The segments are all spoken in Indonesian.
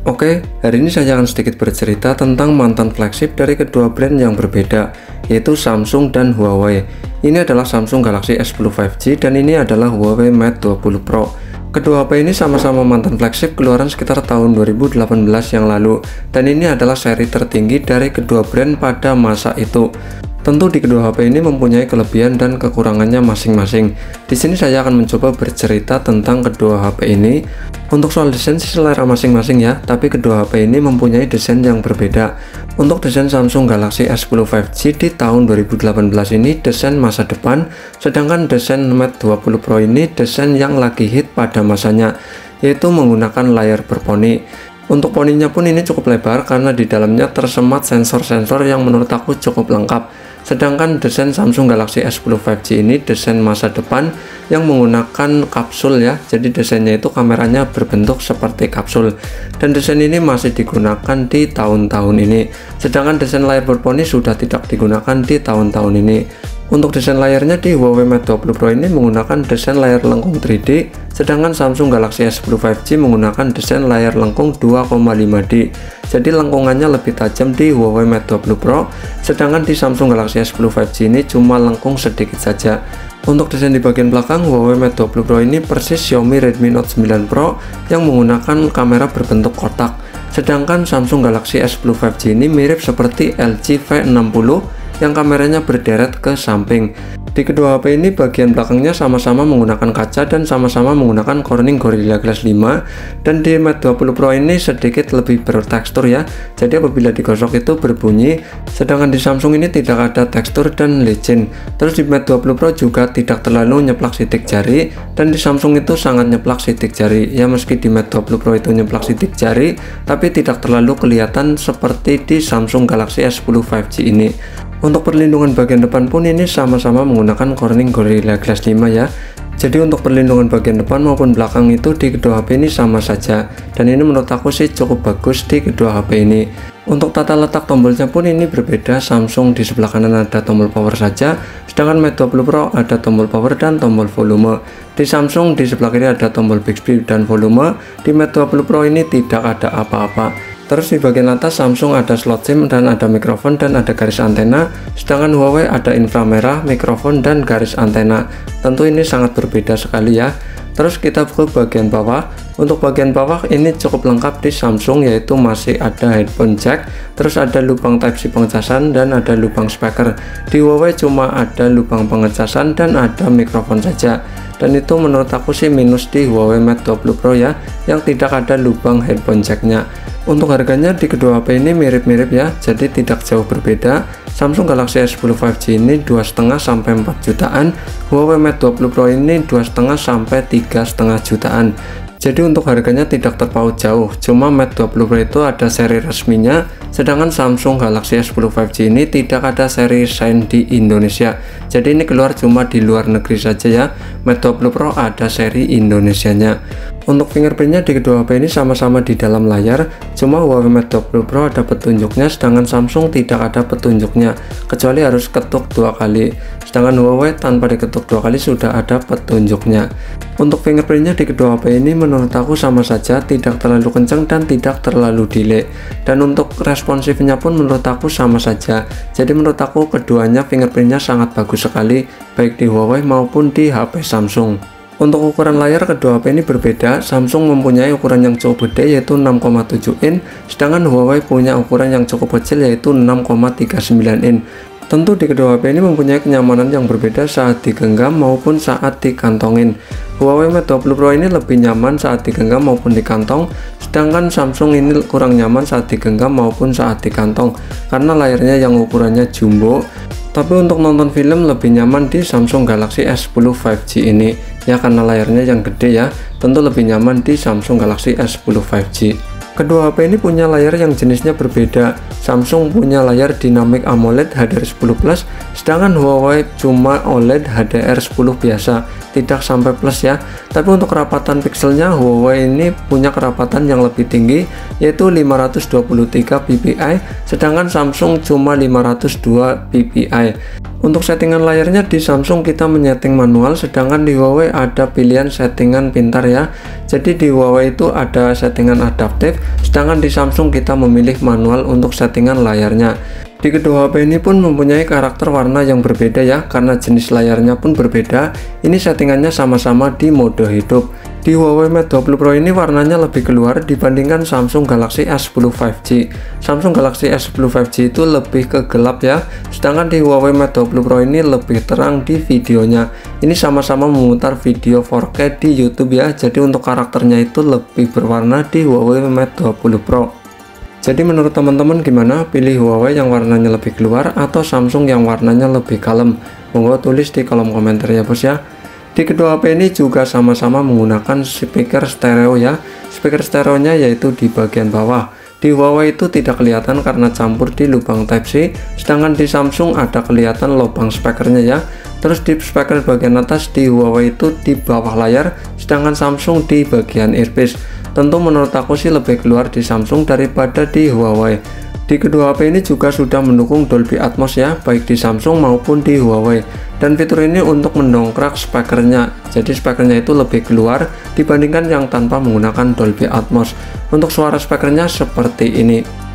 Oke, hari ini saya akan sedikit bercerita tentang mantan flagship dari kedua brand yang berbeda, yaitu Samsung dan Huawei. Ini adalah Samsung Galaxy S10 5G dan ini adalah Huawei Mate 20 Pro. Kedua HP ini sama-sama mantan flagship keluaran sekitar tahun 2018 yang lalu, dan ini adalah seri tertinggi dari kedua brand pada masa itu. Tentu di kedua HP ini mempunyai kelebihan dan kekurangannya masing-masing. Di sini saya akan mencoba bercerita tentang kedua HP ini. Untuk soal desain sih selera masing-masing ya, tapi kedua HP ini mempunyai desain yang berbeda. Untuk desain Samsung Galaxy S10 5G di tahun 2018 ini desain masa depan, sedangkan desain Mate 20 Pro ini desain yang lagi hit pada masanya, yaitu menggunakan layar berponi. Untuk poninya pun ini cukup lebar karena di dalamnya tersemat sensor-sensor yang menurut aku cukup lengkap. Sedangkan desain Samsung Galaxy S10 5G ini desain masa depan yang menggunakan kapsul ya. Jadi desainnya itu kameranya berbentuk seperti kapsul. Dan desain ini masih digunakan di tahun-tahun ini. Sedangkan desain layar berponi sudah tidak digunakan di tahun-tahun ini. Untuk desain layarnya di Huawei Mate 20 Pro ini menggunakan desain layar lengkung 3D, sedangkan Samsung Galaxy S10 5G menggunakan desain layar lengkung 2,5D. Jadi lengkungannya lebih tajam di Huawei Mate 20 Pro, sedangkan di Samsung Galaxy S10 5G ini cuma lengkung sedikit saja. Untuk desain di bagian belakang, Huawei Mate 20 Pro ini persis Xiaomi Redmi Note 9 Pro yang menggunakan kamera berbentuk kotak. Sedangkan Samsung Galaxy S10 5G ini mirip seperti LG V60 yang kameranya berderet ke samping. Di kedua HP ini bagian belakangnya sama-sama menggunakan kaca dan sama-sama menggunakan Corning Gorilla Glass 5, dan di Mate 20 Pro ini sedikit lebih bertekstur ya, jadi apabila digosok itu berbunyi, sedangkan di Samsung ini tidak ada tekstur dan licin. Terus di Mate 20 Pro juga tidak terlalu nyeplak sidik jari, dan di Samsung itu sangat nyeplak sidik jari ya. Meski di Mate 20 Pro itu nyeplak sidik jari, tapi tidak terlalu kelihatan seperti di Samsung Galaxy S10 5G ini. Untuk perlindungan bagian depan pun ini sama-sama menggunakan Corning Gorilla Glass 5 ya. Jadi untuk perlindungan bagian depan maupun belakang itu di kedua HP ini sama saja, dan ini menurut aku sih cukup bagus di kedua HP ini. Untuk tata letak tombolnya pun ini berbeda. Samsung di sebelah kanan ada tombol power saja, sedangkan Mate 20 Pro ada tombol power dan tombol volume. Di Samsung di sebelah kiri ada tombol Bixby dan volume, di Mate 20 Pro ini tidak ada apa-apa. Terus di bagian atas Samsung ada slot SIM dan ada mikrofon dan ada garis antena, sedangkan Huawei ada inframerah, mikrofon dan garis antena. Tentu ini sangat berbeda sekali ya. Terus kita ke bagian bawah. Untuk bagian bawah ini cukup lengkap di Samsung, yaitu masih ada headphone jack, terus ada lubang Type-C pengecasan dan ada lubang speaker. Di Huawei cuma ada lubang pengecasan dan ada mikrofon saja. Dan itu menurut aku sih minus di Huawei Mate 20 Pro ya, yang tidak ada lubang headphone jacknya. Untuk harganya di kedua HP ini mirip-mirip ya, jadi tidak jauh berbeda. Samsung Galaxy S10 5G ini 2,5 sampai 4 jutaan, Huawei Mate 20 Pro ini 2,5 sampai 3,5 jutaan. Jadi untuk harganya tidak terpaut jauh, cuma Mate 20 Pro itu ada seri resminya, sedangkan Samsung Galaxy S10 5G ini tidak ada seri Shine di Indonesia. Jadi ini keluar cuma di luar negeri saja ya. Mate 20 Pro ada seri Indonesianya. Untuk fingerprintnya di kedua HP ini sama-sama di dalam layar, cuma Huawei Mate 20 Pro ada petunjuknya, sedangkan Samsung tidak ada petunjuknya, kecuali harus ketuk 2 kali. Sedangkan Huawei tanpa diketuk 2 kali sudah ada petunjuknya. Untuk fingerprintnya di kedua HP ini menurut aku sama saja, tidak terlalu kencang dan tidak terlalu delay. Dan untuk responsifnya pun menurut aku sama saja. Jadi menurut aku keduanya fingerprintnya sangat bagus sekali, baik di Huawei maupun di HP Samsung. Untuk ukuran layar kedua HP ini berbeda. Samsung mempunyai ukuran yang cukup gede yaitu 6,7 in, sedangkan Huawei punya ukuran yang cukup kecil yaitu 6,39 in. Tentu di kedua HP ini mempunyai kenyamanan yang berbeda saat digenggam maupun saat dikantongin. Huawei Mate 20 Pro ini lebih nyaman saat digenggam maupun di kantong, sedangkan Samsung ini kurang nyaman saat digenggam maupun saat di kantong karena layarnya yang ukurannya jumbo. Tapi untuk nonton film lebih nyaman di Samsung Galaxy S10 5G ini ya, karena layarnya yang gede ya, tentu lebih nyaman di Samsung Galaxy S10 5G. Kedua HP ini punya layar yang jenisnya berbeda. Samsung punya layar Dynamic AMOLED HDR10+, sedangkan Huawei cuma OLED HDR10 biasa, tidak sampai plus ya. Tapi untuk kerapatan pixelnya Huawei ini punya kerapatan yang lebih tinggi, yaitu 523 ppi, sedangkan Samsung cuma 502 ppi. Untuk settingan layarnya di Samsung kita menyeting manual, sedangkan di Huawei ada pilihan settingan pintar ya. Jadi di Huawei itu ada settingan adaptif, sedangkan di Samsung kita memilih manual untuk settingan layarnya. Di kedua HP ini pun mempunyai karakter warna yang berbeda ya, karena jenis layarnya pun berbeda. Ini settingannya sama-sama di mode hidup. Di Huawei Mate 20 Pro ini warnanya lebih keluar dibandingkan Samsung Galaxy S10 5G. Samsung Galaxy S10 5G itu lebih ke gelap ya, sedangkan di Huawei Mate 20 Pro ini lebih terang di videonya. Ini sama-sama memutar video 4K di YouTube ya, jadi untuk karakternya itu lebih berwarna di Huawei Mate 20 Pro. Jadi menurut teman-teman gimana, pilih Huawei yang warnanya lebih keluar atau Samsung yang warnanya lebih kalem? Monggo tulis di kolom komentar ya bos ya. Di kedua HP ini juga sama-sama menggunakan speaker stereo ya. Speaker stereonya yaitu di bagian bawah. Di Huawei itu tidak kelihatan karena campur di lubang Type-C, sedangkan di Samsung ada kelihatan lubang speakernya ya. Terus di speaker bagian atas di Huawei itu di bawah layar, sedangkan Samsung di bagian earpiece. Tentu menurut aku sih lebih keluar di Samsung daripada di Huawei. Di kedua HP ini juga sudah mendukung Dolby Atmos ya, baik di Samsung maupun di Huawei. Dan fitur ini untuk mendongkrak speakernya, jadi speakernya itu lebih keluar dibandingkan yang tanpa menggunakan Dolby Atmos. Untuk suara speakernya seperti ini.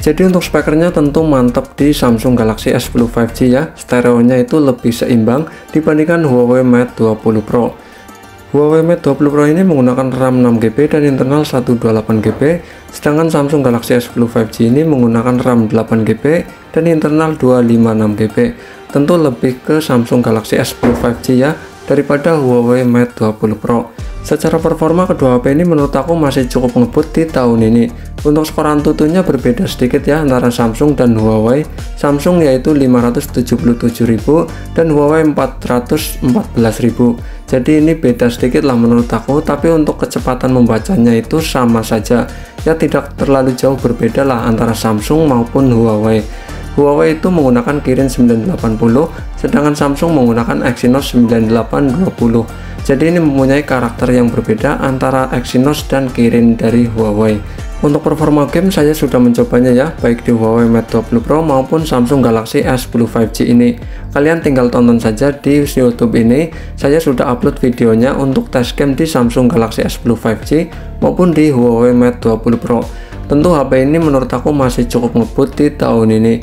Jadi untuk speakernya tentu mantap di Samsung Galaxy S10 5G ya, stereonya itu lebih seimbang dibandingkan Huawei Mate 20 Pro. Huawei Mate 20 Pro ini menggunakan RAM 6GB dan internal 128GB, sedangkan Samsung Galaxy S10 5G ini menggunakan RAM 8GB dan internal 256GB. Tentu lebih ke Samsung Galaxy S10 5G ya daripada Huawei Mate 20 Pro. Secara performa kedua HP ini menurut aku masih cukup ngebut di tahun ini. Untuk skor AnTuTu-nya berbeda sedikit ya antara Samsung dan Huawei. Samsung yaitu 577.000 dan Huawei 414.000. Jadi ini beda sedikit lah menurut aku, tapi untuk kecepatan membacanya itu sama saja. Ya tidak terlalu jauh berbeda lah antara Samsung maupun Huawei. Huawei itu menggunakan Kirin 980, sedangkan Samsung menggunakan Exynos 9820. Jadi ini mempunyai karakter yang berbeda antara Exynos dan Kirin dari Huawei. Untuk performa game saya sudah mencobanya ya, baik di Huawei Mate 20 Pro maupun Samsung Galaxy S10 5G ini. Kalian tinggal tonton saja di YouTube ini, saya sudah upload videonya untuk tes game di Samsung Galaxy S10 5G maupun di Huawei Mate 20 Pro. Tentu HP ini menurut aku masih cukup ngebut di tahun ini.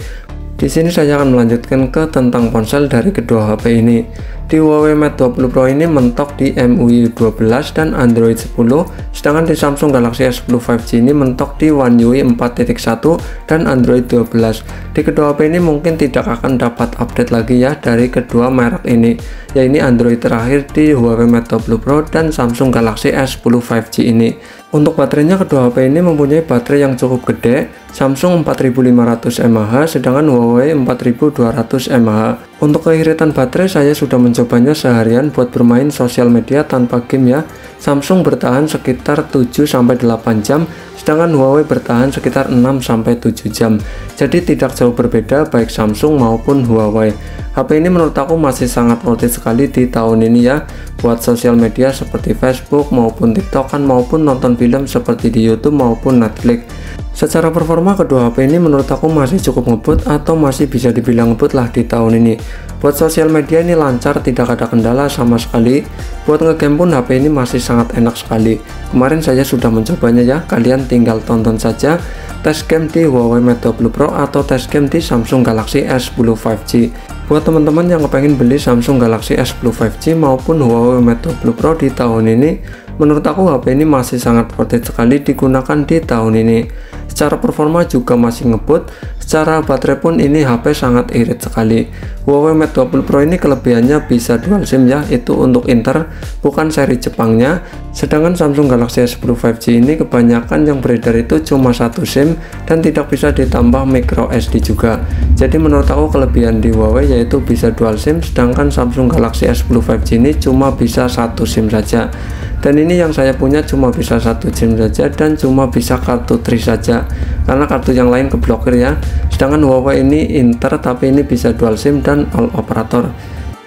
Di sini saya akan melanjutkan ke tentang ponsel dari kedua HP ini. Di Huawei Mate 20 Pro ini mentok di MIUI 12 dan Android 10, sedangkan di Samsung Galaxy S10 5G ini mentok di One UI 4.1 dan Android 12. Di kedua HP ini mungkin tidak akan dapat update lagi ya dari kedua merek ini, ya ini Android terakhir di Huawei Mate 20 Pro dan Samsung Galaxy S10 5G ini. Untuk baterainya kedua HP ini mempunyai baterai yang cukup gede, Samsung 4500 mAh sedangkan Huawei 4200 mAh. Untuk keiritan baterai saya sudah mencobanya seharian buat bermain sosial media tanpa game ya. Samsung bertahan sekitar 7-8 jam, sedangkan Huawei bertahan sekitar 6-7 jam. Jadi tidak jauh berbeda baik Samsung maupun Huawei. HP ini menurut aku masih sangat worth it sekali di tahun ini ya, buat sosial media seperti Facebook maupun TikTok maupun nonton film seperti di YouTube maupun Netflix. Secara performa kedua HP ini menurut aku masih cukup ngebut atau masih bisa dibilang ngebut lah di tahun ini. Buat sosial media ini lancar, tidak ada kendala sama sekali. Buat ngegame pun HP ini masih sangat enak sekali. Kemarin saya sudah mencobanya ya, kalian tinggal tonton saja tes game di Huawei Mate 20 Pro atau tes game di Samsung Galaxy S10 5G. Buat teman-teman yang pengen beli Samsung Galaxy S10 5G maupun Huawei Mate 20 Pro di tahun ini, menurut aku HP ini masih sangat worth it sekali digunakan di tahun ini. secara performa juga masih ngebut, secara baterai pun ini HP sangat irit sekali. Huawei Mate 20 Pro ini kelebihannya bisa dual SIM ya, itu untuk Inter, bukan seri Jepangnya. Sedangkan Samsung Galaxy S10 5G ini kebanyakan yang beredar itu cuma satu SIM dan tidak bisa ditambah micro SD juga. Jadi menurut aku kelebihan di Huawei yaitu bisa dual SIM, sedangkan Samsung Galaxy S10 5G ini cuma bisa satu SIM saja. Dan ini yang saya punya cuma bisa satu SIM saja dan cuma bisa kartu tri saja, karena kartu yang lain keblokir ya. Sedangkan Huawei ini Inter tapi ini bisa dual SIM dan all operator.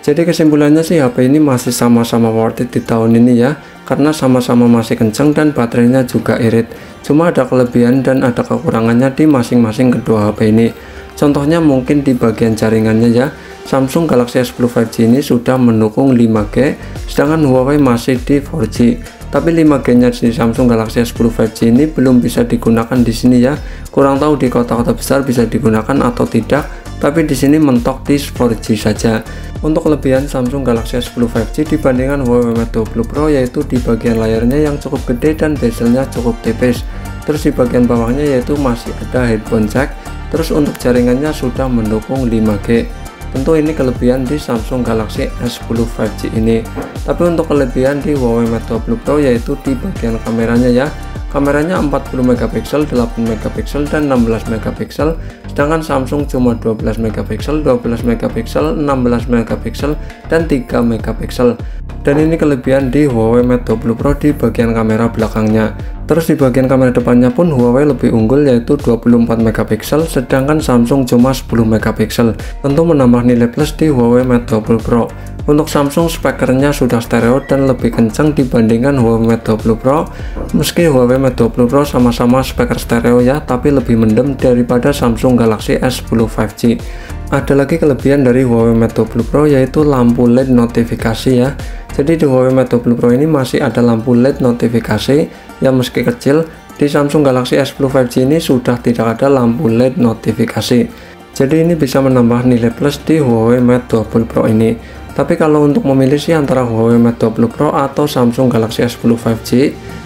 Jadi kesimpulannya sih HP ini masih sama-sama worth it di tahun ini ya, karena sama-sama masih kencang dan baterainya juga irit. Cuma ada kelebihan dan ada kekurangannya di masing-masing kedua HP ini. Contohnya mungkin di bagian jaringannya ya. Samsung Galaxy S10 5G ini sudah mendukung 5G, sedangkan Huawei masih di 4G. Tapi 5G-nya di Samsung Galaxy S10 5G ini belum bisa digunakan di sini ya. Kurang tahu di kota-kota besar bisa digunakan atau tidak, tapi di sini mentok di 4G saja. Untuk kelebihan Samsung Galaxy S10 5G dibandingkan Huawei Mate 20 Pro yaitu di bagian layarnya yang cukup gede dan bezelnya cukup tipis. Terus di bagian bawahnya yaitu masih ada headphone jack. Terus untuk jaringannya sudah mendukung 5G. Tentu ini kelebihan di Samsung Galaxy S10 5G ini. Tapi untuk kelebihan di Huawei Mate 20 Pro yaitu di bagian kameranya ya. Kameranya 40 megapiksel, 8 megapiksel dan 16 megapiksel. Sedangkan Samsung cuma 12 megapiksel, 12 megapiksel, 16 megapiksel dan 3 megapiksel. Dan ini kelebihan di Huawei Mate 20 Pro di bagian kamera belakangnya. Terus di bagian kamera depannya pun Huawei lebih unggul yaitu 24 megapiksel, sedangkan Samsung cuma 10 megapiksel. Tentu menambah nilai plus di Huawei Mate 20 Pro. Untuk Samsung spekernya sudah stereo dan lebih kencang dibandingkan Huawei Mate 20 Pro. Meski Huawei Mate 20 Pro sama-sama speaker stereo ya, tapi lebih mendem daripada Samsung Galaxy S10 5G. Ada lagi kelebihan dari Huawei Mate 20 Pro yaitu lampu LED notifikasi ya. Jadi di Huawei Mate 20 Pro ini masih ada lampu LED notifikasi yang meski kecil. Di Samsung Galaxy S10 5G ini sudah tidak ada lampu LED notifikasi. Jadi ini bisa menambah nilai plus di Huawei Mate 20 Pro ini. Tapi kalau untuk memilih sih antara Huawei Mate 20 Pro atau Samsung Galaxy S10 5G,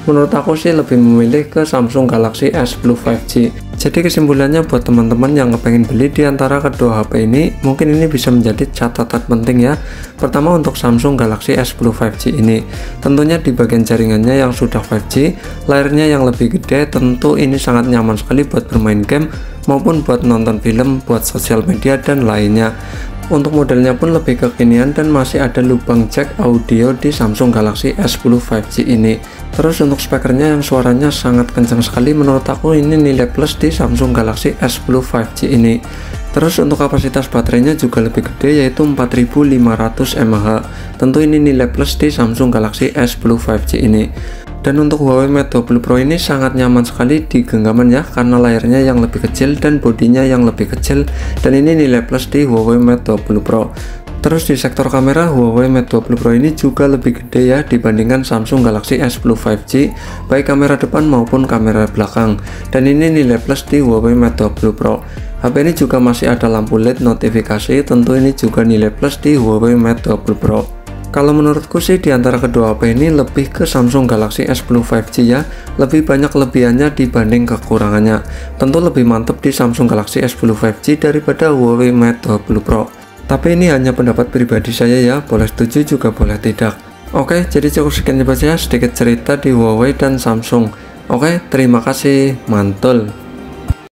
menurut aku sih lebih memilih ke Samsung Galaxy S10 5G. Jadi kesimpulannya buat teman-teman yang kepengen beli di antara kedua HP ini, mungkin ini bisa menjadi catatan penting ya. Pertama untuk Samsung Galaxy S10 5G ini, tentunya di bagian jaringannya yang sudah 5G, layarnya yang lebih gede, tentu ini sangat nyaman sekali buat bermain game maupun buat nonton film, buat sosial media dan lainnya. Untuk modelnya pun lebih kekinian dan masih ada lubang jack audio di Samsung Galaxy S10 5G ini. Terus untuk speakernya yang suaranya sangat kencang sekali, menurut aku ini nilai plus di Samsung Galaxy S10 5G ini. Terus untuk kapasitas baterainya juga lebih gede yaitu 4500 mAh. Tentu ini nilai plus di Samsung Galaxy S10 5G ini. Dan untuk Huawei Mate 20 Pro ini sangat nyaman sekali di genggaman ya, karena layarnya yang lebih kecil dan bodinya yang lebih kecil, dan ini nilai plus di Huawei Mate 20 Pro. Terus di sektor kamera Huawei Mate 20 Pro ini juga lebih gede ya dibandingkan Samsung Galaxy S10 5G, baik kamera depan maupun kamera belakang, dan ini nilai plus di Huawei Mate 20 Pro. HP ini juga masih ada lampu LED notifikasi, tentu ini juga nilai plus di Huawei Mate 20 Pro. Kalau menurutku sih di antara kedua HP ini lebih ke Samsung Galaxy S10 5G ya, lebih banyak kelebihannya dibanding kekurangannya. Tentu lebih mantap di Samsung Galaxy S10 5G daripada Huawei Mate 20 Pro. Tapi ini hanya pendapat pribadi saya ya, boleh setuju juga boleh tidak. Oke, jadi cukup sekian saja sedikit cerita di Huawei dan Samsung. Oke, terima kasih, mantul.